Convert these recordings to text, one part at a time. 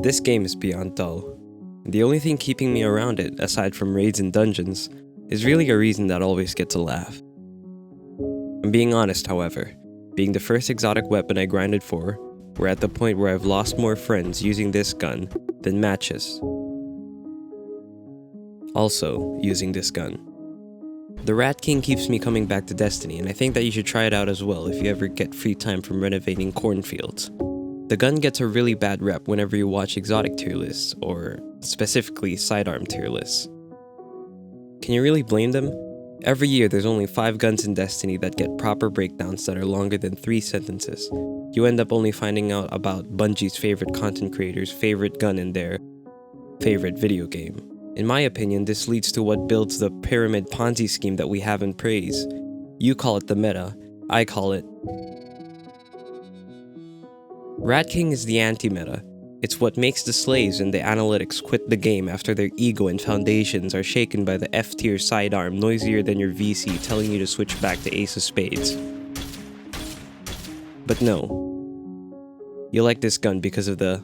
This game is beyond dull. The only thing keeping me around it, aside from raids and dungeons, is really a reason that always gets a laugh. I'm being honest, however. Being the first exotic weapon I grinded for, we're at the point where I've lost more friends using this gun than matches. Also, using this gun. The Rat King keeps me coming back to Destiny, and I think that you should try it out as well if you ever get free time from renovating cornfields. The gun gets a really bad rep whenever you watch exotic tier lists, or specifically sidearm tier lists. Can you really blame them? Every year there's only 5 guns in Destiny that get proper breakdowns that are longer than 3 sentences. You end up only finding out about Bungie's favorite content creator's favorite gun in their favorite video game. In my opinion, this leads to what builds the pyramid Ponzi scheme that we have in praise. You call it the meta, I call it Rat King is the anti-meta. It's what makes the slaves and the analytics quit the game after their ego and foundations are shaken by the F-tier sidearm noisier than your VC telling you to switch back to Ace of Spades. But no. You like this gun because of the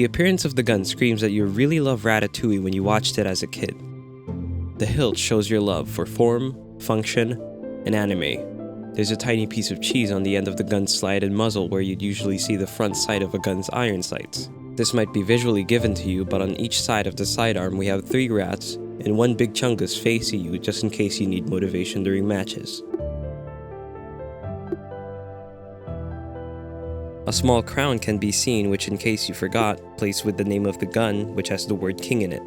appearance of the gun screams that you really love Ratatouille when you watched it as a kid. The hilt shows your love for form, function, and anime. There's a tiny piece of cheese on the end of the gun's slide and muzzle where you'd usually see the front sight of a gun's iron sights. This might be visually given to you, but on each side of the sidearm we have 3 rats and 1 big chungus facing you just in case you need motivation during matches. A small crown can be seen, which in case you forgot, placed with the name of the gun, which has the word king in it.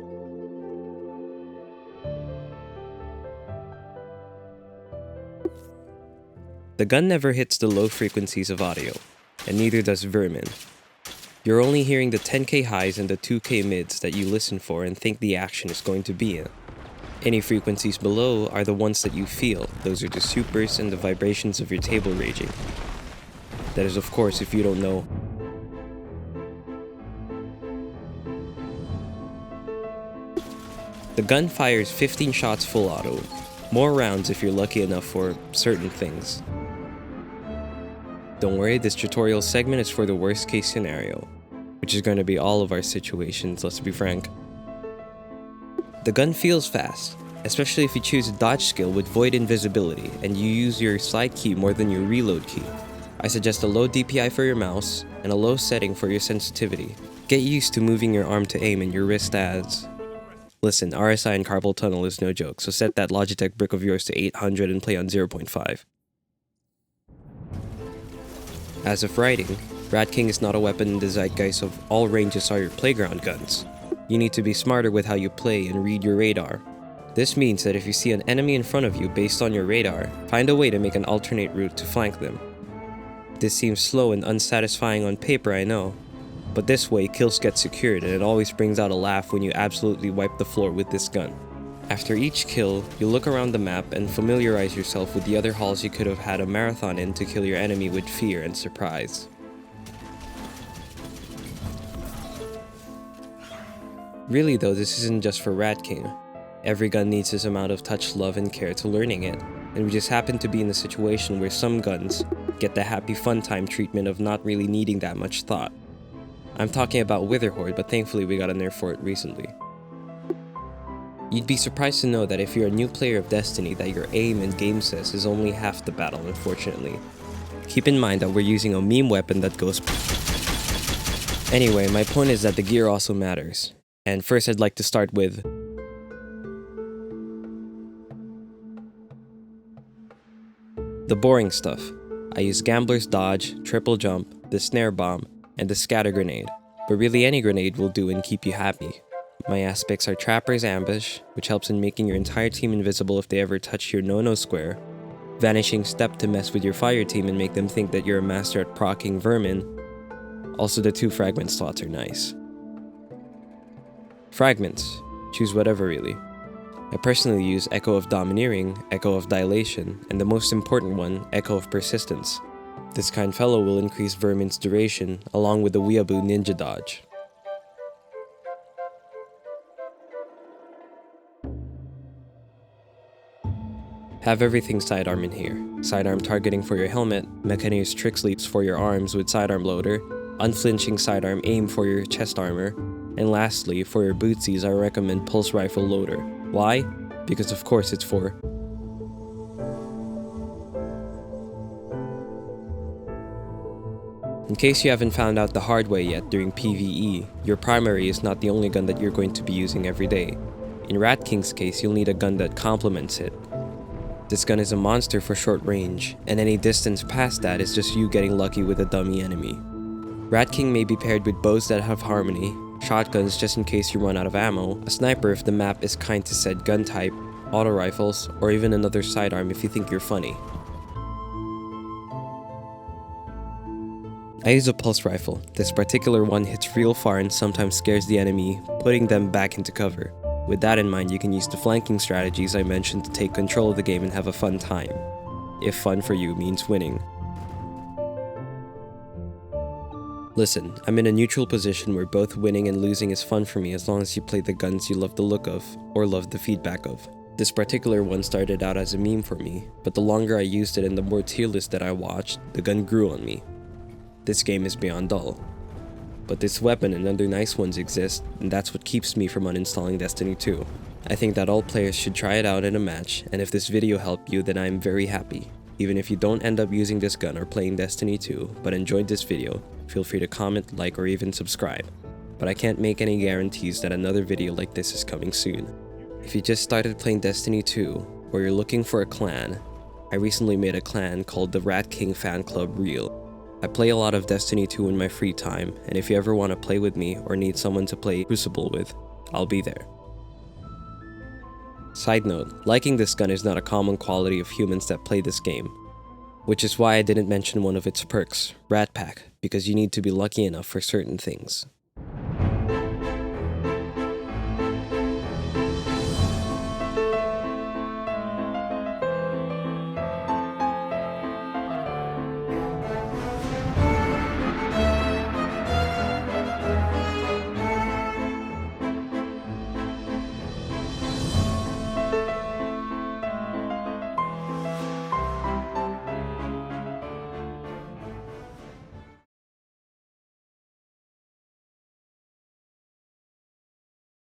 The gun never hits the low frequencies of audio, and neither does Vermin. You're only hearing the 10k highs and the 2k mids that you listen for and think the action is going to be in. Any frequencies below are the ones that you feel. Those are the supers and the vibrations of your table raging. That is, of course, if you don't know. The gun fires 15 shots full auto, more rounds if you're lucky enough for certain things. Don't worry, this tutorial segment is for the worst case scenario, which is going to be all of our situations, let's be frank. The gun feels fast, especially if you choose a dodge skill with void invisibility and you use your slide key more than your reload key. I suggest a low DPI for your mouse and a low setting for your sensitivity. Get used to moving your arm to aim and your wrist as... Listen, RSI and carpal tunnel is no joke, so set that Logitech brick of yours to 800 and play on 0.5. As of writing, Rat King is not a weapon in the zeitgeist of all ranges are your playground guns. You need to be smarter with how you play and read your radar. This means that if you see an enemy in front of you based on your radar, find a way to make an alternate route to flank them. This seems slow and unsatisfying on paper, I know, but this way kills get secured and it always brings out a laugh when you absolutely wipe the floor with this gun. After each kill, you look around the map and familiarize yourself with the other halls you could have had a marathon in to kill your enemy with fear and surprise. Really though, this isn't just for Rat King. Every gun needs this amount of touch, love, and care to learning it, and we just happen to be in a situation where some guns get the happy fun time treatment of not really needing that much thought. I'm talking about Witherhoard, but thankfully we got a nerf for it recently. You'd be surprised to know that if you're a new player of Destiny that your aim and game sense is only half the battle, unfortunately. Keep in mind that we're using a meme weapon that goes... Anyway, my point is that the gear also matters. And first I'd like to start with... the boring stuff. I use Gambler's Dodge, Triple Jump, the Snare Bomb, and the Scatter Grenade. But really any grenade will do and keep you happy. My aspects are Trapper's Ambush, which helps in making your entire team invisible if they ever touch your no-no square. Vanishing Step to mess with your fire team and make them think that you're a master at proccing vermin. Also the 2 fragment slots are nice. Fragments. Choose whatever really. I personally use Echo of Domineering, Echo of Dilation, and the most important one, Echo of Persistence. This kind fellow will increase vermin's duration, along with the Weeaboo Ninja Dodge. Have everything sidearm in here. Sidearm targeting for your helmet, Mechaneer's trick sleeps for your arms with sidearm loader, unflinching sidearm aim for your chest armor, and lastly, for your bootsies I recommend pulse rifle loader. Why? Because of course it's for... In case you haven't found out the hard way yet during PvE, your primary is not the only gun that you're going to be using every day. In Rat King's case, you'll need a gun that complements it. This gun is a monster for short range, and any distance past that is just you getting lucky with a dummy enemy. Rat King may be paired with bows that have harmony, shotguns just in case you run out of ammo, a sniper if the map is kind to said gun type, auto rifles, or even another sidearm if you think you're funny. I use a pulse rifle. This particular one hits real far and sometimes scares the enemy, putting them back into cover. With that in mind, you can use the flanking strategies I mentioned to take control of the game and have a fun time. If fun for you means winning. Listen, I'm in a neutral position where both winning and losing is fun for me as long as you play the guns you love the look of, or love the feedback of. This particular one started out as a meme for me, but the longer I used it and the more tier lists that I watched, the gun grew on me. This game is beyond dull. But this weapon and other nice ones exist, and that's what keeps me from uninstalling Destiny 2. I think that all players should try it out in a match, and if this video helped you, then I'm very happy. Even if you don't end up using this gun or playing Destiny 2, but enjoyed this video, feel free to comment, like, or even subscribe. But I can't make any guarantees that another video like this is coming soon. If you just started playing Destiny 2, or you're looking for a clan, I recently made a clan called the Rat King Fan Club Real. I play a lot of Destiny 2 in my free time, and if you ever want to play with me or need someone to play Crucible with, I'll be there. Side note, liking this gun is not a common quality of humans that play this game, which is why I didn't mention one of its perks, Rat Pack, because you need to be lucky enough for certain things.